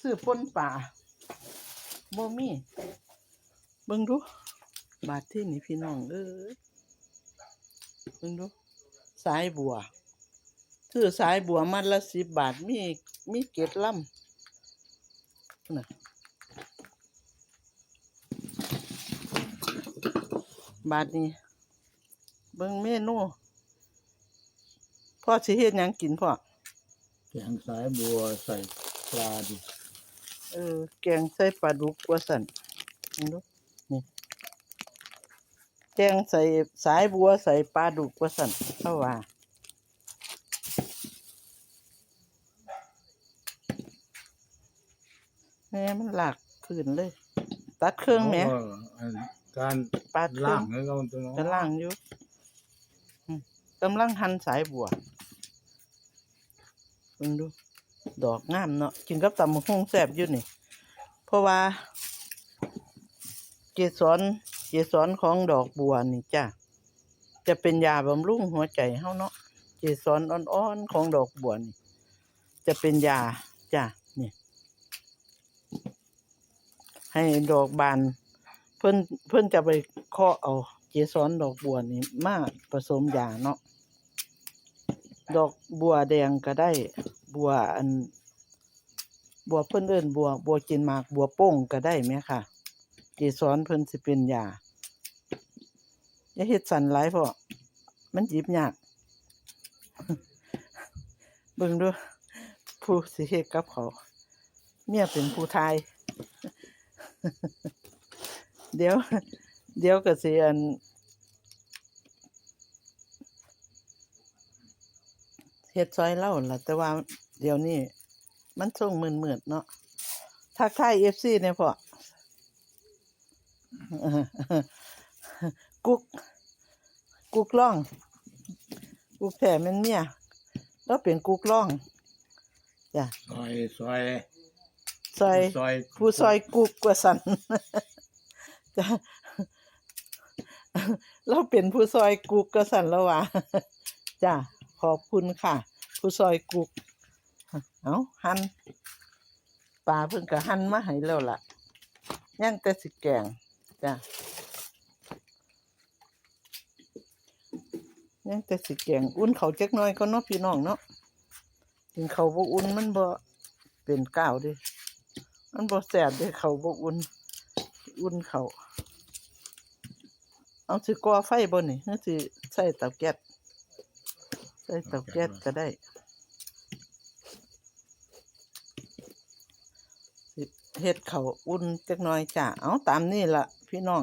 ซื้อป่นป่าบ่มีเบิ่งดูบาทที่นี่พี่น้องเอ้ยเบิ่งดูสายบัวซื้อสายบัวมัดละ10 บาทมีเกล็ดลำน่ะบาทนี้เบิ่งเมนูพ่อสิเฮ็ดหยังกินพ่อแกงสายบัวใส่ปลาดิแกงใส่ปลาดุกว่าซั่นเบิ่งดูนี่แกงใส่สายบัวใส่ปลาดุกว่าซั่นเขาว่าแม่มันหลากพื้นเลยตัดเครื่องแหมการปาดเครื่ ล่า อง งให้เราตัวน้อง กำลังอยู่กำลังหั่นสายบัวเบิ่งดูดอกงามเนาะกินกับตำบักหุ่งแซ่บอยู่นี่เพราะว่าเกสรของดอกบัวนี่จ้ะจะเป็นยาบำรุงหัวใจเฮาเนาะเกสรอ่อนๆของดอกบัวนี่จะเป็นยาจ้ะนี่ให้ดอกบานเพิ่นจะไปเคาะเอาเกสรดอกบัวนี่มาผสมยาเนาะดอกบัวแดงก็ได้บัวบัวเพิ่นเอิ้นบัวกินหมากบัวโป่งก็ได้แม่ค่ะเกสรเพิ่นสิเป็นยาอย่าเฮ็ดสั่นหลายเพราะมันหยิบยากเบิ่งดูผู้สิเฮ็ดกับเขาวเมียเป็นผู้ทายเดี๋ยวก็สิเฮ็ดซอยเล่าล่ะแต่ว่าเดี๋ยวนี้มันส่งมืดๆเนาะทักทาย FC แน่พ่อกุกร้องกุกแท้แม่นเมียแล้วเป็นกุกร้องจ้ะซอยผู้ซอยกุกว่าซั่นจ้ะเราเป็นผู้ซอยกุกก็ซั่นแล้วว่าจ้ะขอบคุณค่ะผู้ซอยกุกเอาหั่นปลาเพิ่นก็หั่นมาให้แล้วล่ะยังแต่สิแกงจ้ะยังแต่สิแกงอุ่นข้าวจักหน่อยก็เนาะพี่น้องเนาะกินข้าวบ่อุ่นมันบ่เป็นก้าวเด้มันบ่แซ่บเด้ข้าวบ่อุ่นข้าวเอาสิก่อไฟบ่นี่หรือสิใช้เตาแก๊สใช้เตาแก๊สก็ได้สิเฮ็ดข้าวอุ่นจักหน่อยจ้ะเอาตามนี้ล่ะพี่น้อง